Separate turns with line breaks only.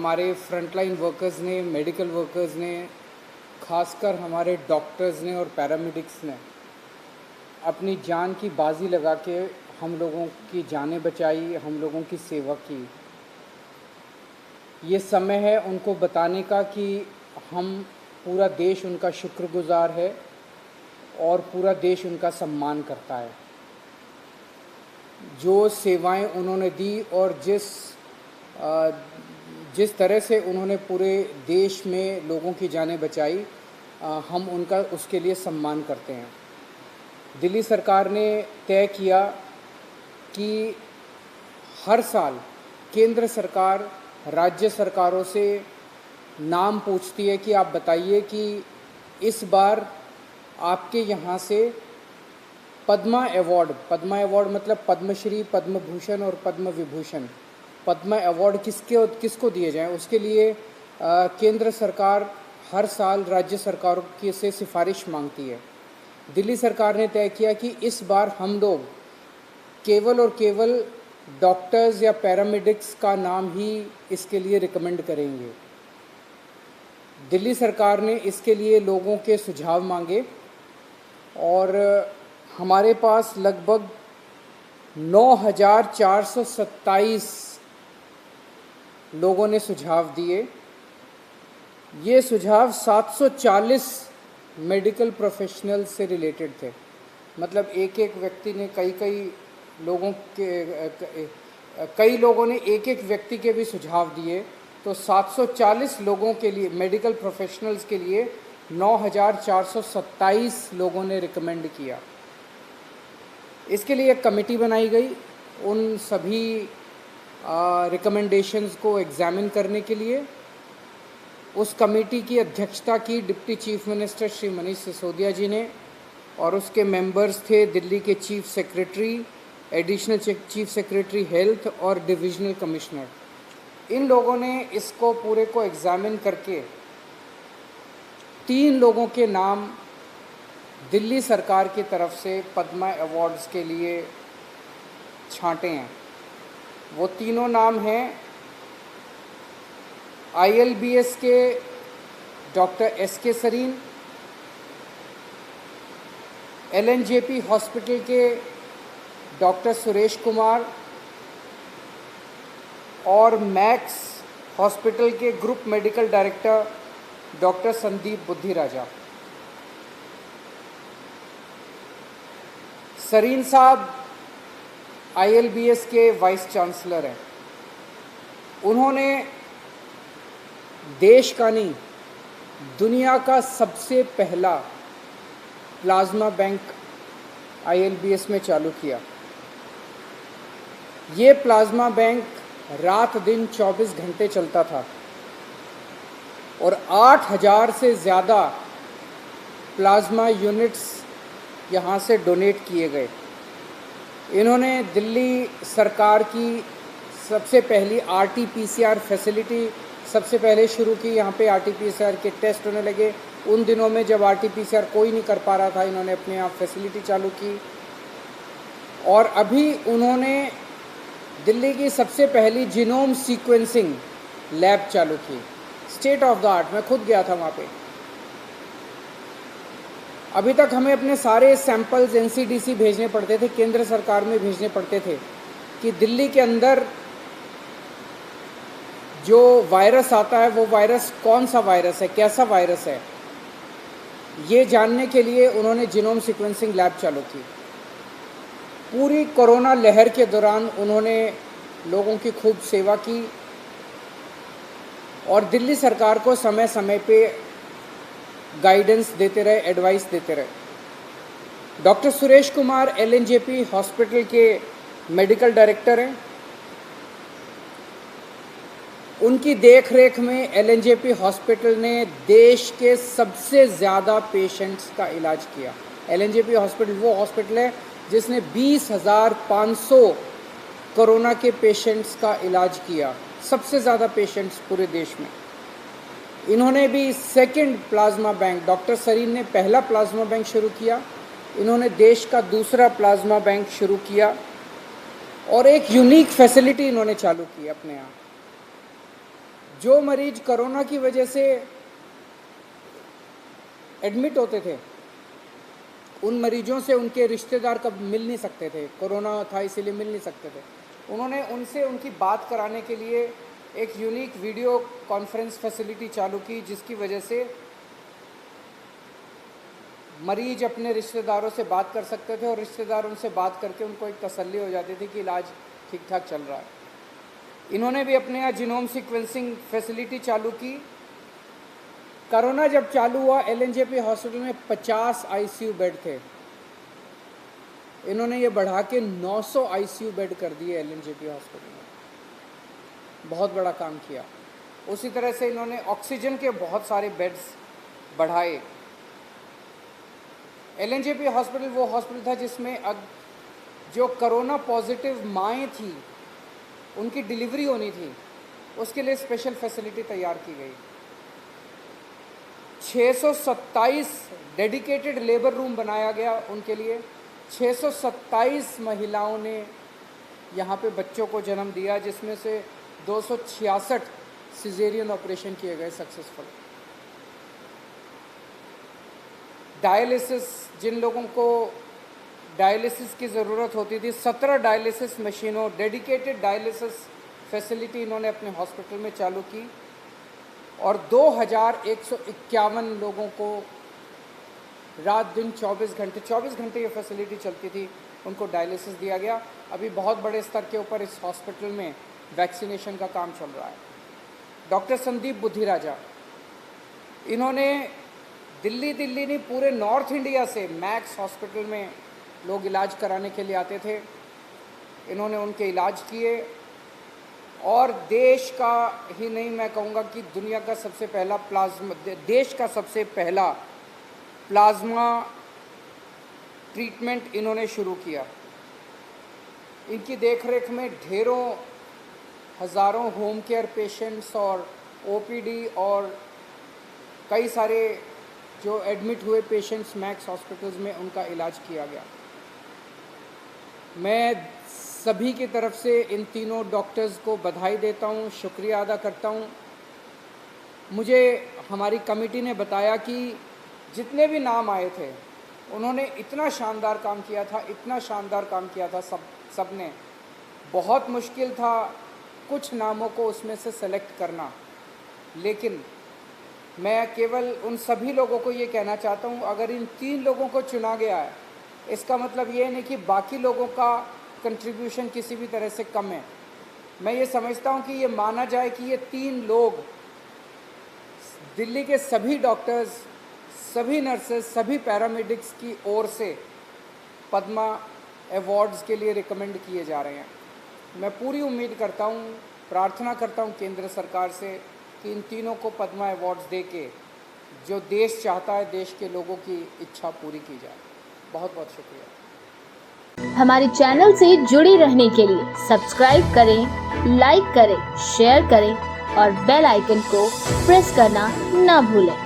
हमारे frontline workers ने, medical workers ने, खासकर हमारे डॉक्टर्स ने और पैरामेडिक्स ने अपनी जान की बाजी लगा के हम लोगों की जानें बचाई, हम लोगों की सेवा की। ये समय है उनको बताने का कि हम पूरा देश उनका शुक्रगुजार है और पूरा देश उनका सम्मान करता है। जो सेवाएं उन्होंने दी और जिस तरह से उन्होंने पूरे देश में लोगों की जानें बचाई, हम उनका उसके लिए सम्मान करते हैं। दिल्ली सरकार ने तय किया कि हर साल केंद्र सरकार राज्य सरकारों से नाम पूछती है कि आप बताइए कि इस बार आपके यहाँ से पद्मा अवार्ड मतलब पद्मश्री, पद्म भूषण और पद्म विभूषण, पद्मा अवार्ड किसको दिए जाएं। उसके लिए केंद्र सरकार हर साल राज्य सरकारों की से सिफारिश मांगती है। दिल्ली सरकार ने तय किया कि इस बार हम लोग केवल और केवल डॉक्टर्स या पैरामेडिक्स का नाम ही इसके लिए रिकमेंड करेंगे। दिल्ली सरकार ने इसके लिए लोगों के सुझाव मांगे और हमारे पास लगभग 9,427 लोगों ने सुझाव दिए। ये सुझाव 740 मेडिकल प्रोफेशनल से रिलेटेड थे। मतलब एक व्यक्ति ने कई लोगों ने एक व्यक्ति के भी सुझाव दिए, तो 740 लोगों के लिए, मेडिकल प्रोफेशनल्स के लिए 9,427 लोगों ने रिकमेंड किया। इसके लिए एक कमेटी बनाई गई उन सभी रिकमेंडेशंस को एग्जामिन करने के लिए। उस कमेटी की अध्यक्षता की deputy chief minister Shri Manish Sisodia ji ने, और उसके मेंबर्स थे दिल्ली के chief secretary, additional chief secretary health और डिविजनल कमिश्नर। इन लोगों ने इसको पूरे को एग्जामिन करके 3 लोगों के नाम दिल्ली सरकार की तरफ से पद्मा अवार्ड्स के लिए छांटे हैं। वो तीनों नाम हैं ILBS के doctor SK Sarin, LNJP hospital के डॉक्टर सुरेश कुमार और मैक्स हॉस्पिटल के group medical director doctor Sandeep Budhiraja. Sarin साहब ILBS के वाइस चांसलर हैं। उन्होंने देश का नहीं, दुनिया का सबसे पहला प्लाज्मा बैंक ILBS में चालू किया। ये प्लाज्मा बैंक रात दिन 24 घंटे चलता था और 8,000 से ज़्यादा प्लाज्मा यूनिट्स यहाँ से डोनेट किए गए। इन्होंने दिल्ली सरकार की सबसे पहली RT-PCR फैसिलिटी सबसे पहले शुरू की। यहाँ पे RT-PCR के टेस्ट होने लगे। उन दिनों में जब RT-PCR कोई नहीं कर पा रहा था, इन्होंने अपने यहाँ फैसिलिटी चालू की। और अभी उन्होंने दिल्ली की सबसे पहली जीनोम सीक्वेंसिंग लैब चालू की, स्टेट ऑफ द आर्ट। मैं खुद गया था वहाँ पे। अभी तक हमें अपने सारे सैंपल्स NCDC भेजने पड़ते थे, केंद्र सरकार में भेजने पड़ते थे कि दिल्ली के अंदर जो वायरस आता है वो वायरस कौन सा वायरस है, कैसा वायरस है, ये जानने के लिए उन्होंने जीनोम सीक्वेंसिंग लैब चालू की। पूरी कोरोना लहर के दौरान उन्होंने लोगों की खूब सेवा की और दिल्ली सरकार को समय समय पे गाइडेंस देते रहे, एडवाइस देते रहे। Doctor Suresh Kumar LNJP hospital के मेडिकल डायरेक्टर हैं। उनकी देखरेख में LNJP हॉस्पिटल ने देश के सबसे ज़्यादा पेशेंट्स का इलाज किया। LNJP हॉस्पिटल वो हॉस्पिटल है जिसने 20,500 कोरोना के पेशेंट्स का इलाज किया, सबसे ज़्यादा पेशेंट्स पूरे देश में। इन्होंने भी second plasma bank, doctor Sarin ने पहला प्लाज्मा बैंक शुरू किया, इन्होंने देश का दूसरा प्लाज्मा बैंक शुरू किया और एक यूनिक फैसिलिटी इन्होंने चालू की अपने यहाँ। जो मरीज कोरोना की वजह से एडमिट होते थे, उन मरीजों से उनके रिश्तेदार कब मिल नहीं सकते थे, कोरोना था इसीलिए मिल नहीं सकते थे। उन्होंने उनसे उनकी बात कराने के लिए एक यूनिक वीडियो कॉन्फ्रेंस फैसिलिटी चालू की, जिसकी वजह से मरीज अपने रिश्तेदारों से बात कर सकते थे और रिश्तेदार उनसे बात करके उनको एक तसल्ली हो जाती थी कि इलाज ठीक ठाक चल रहा है। इन्होंने भी अपने यहाँ जीनोम सीक्वेंसिंग फैसिलिटी चालू की। कोरोना जब चालू हुआ, एलएनजेपी हॉस्पिटल में 50 आईसीयू बेड थे, इन्होंने ये बढ़ा के 900 आईसीयू बेड कर दिए एलएनजेपी हॉस्पिटल में। बहुत बड़ा काम किया। उसी तरह से इन्होंने ऑक्सीजन के बहुत सारे बेड्स बढ़ाए। एलएनजेपी हॉस्पिटल वो हॉस्पिटल था जिसमें जो कोरोना पॉजिटिव माएँ थी, उनकी डिलीवरी होनी थी, उसके लिए स्पेशल फैसिलिटी तैयार की गई। 627 डेडिकेटेड लेबर रूम बनाया गया उनके लिए। 627 महिलाओं ने यहाँ पे बच्चों को जन्म दिया, जिसमें से 266 सिजेरियन ऑपरेशन किए गए सक्सेसफुल। डायलिसिस, जिन लोगों को डायलिसिस की ज़रूरत होती थी, 17 डायलिसिस मशीनों, डेडिकेटेड डायलिसिस फैसिलिटी इन्होंने अपने हॉस्पिटल में चालू की और 2151 लोगों को रात दिन 24 घंटे ये फैसिलिटी चलती थी, उनको डायलिसिस दिया गया। अभी बहुत बड़े स्तर के ऊपर इस हॉस्पिटल में वैक्सीनेशन का काम चल रहा है। डॉक्टर संदीप बुद्धिराजा, इन्होंने दिल्ली नहीं पूरे नॉर्थ इंडिया से मैक्स हॉस्पिटल में लोग इलाज कराने के लिए आते थे, इन्होंने उनके इलाज किए और देश का ही नहीं, मैं कहूँगा कि दुनिया का सबसे पहला देश का सबसे पहला प्लाज्मा ट्रीटमेंट इन्होंने शुरू किया। इनकी देखरेख में ढेरों हज़ारों होम केयर पेशेंट्स और ओपीडी और कई सारे जो एडमिट हुए पेशेंट्स मैक्स हॉस्पिटल्स में, उनका इलाज किया गया। मैं सभी की तरफ से इन तीनों डॉक्टर्स को बधाई देता हूँ, शुक्रिया अदा करता हूँ। मुझे हमारी कमेटी ने बताया कि जितने भी नाम आए थे, उन्होंने इतना शानदार काम किया था, सब ने। बहुत मुश्किल था कुछ नामों को उसमें से सेलेक्ट करना, लेकिन मैं केवल उन सभी लोगों को ये कहना चाहता हूँ, अगर इन 3 लोगों को चुना गया है, इसका मतलब ये नहीं कि बाकी लोगों का कंट्रीब्यूशन किसी भी तरह से कम है। मैं ये समझता हूँ कि ये माना जाए कि ये 3 लोग दिल्ली के सभी डॉक्टर्स, सभी नर्सेस, सभी पैरामेडिक्स की ओर से पद्मा अवार्ड्स के लिए रिकमेंड किए जा रहे हैं। मैं पूरी उम्मीद करता हूँ, प्रार्थना करता हूँ केंद्र सरकार से कि इन तीनों को पद्मा अवार्ड्स दे के जो देश चाहता है, देश के लोगों की इच्छा पूरी की जाए। बहुत बहुत शुक्रिया।
हमारे चैनल से जुड़े रहने के लिए सब्सक्राइब करें, लाइक करें, शेयर करें और बेल आइकन को प्रेस करना ना भूलें।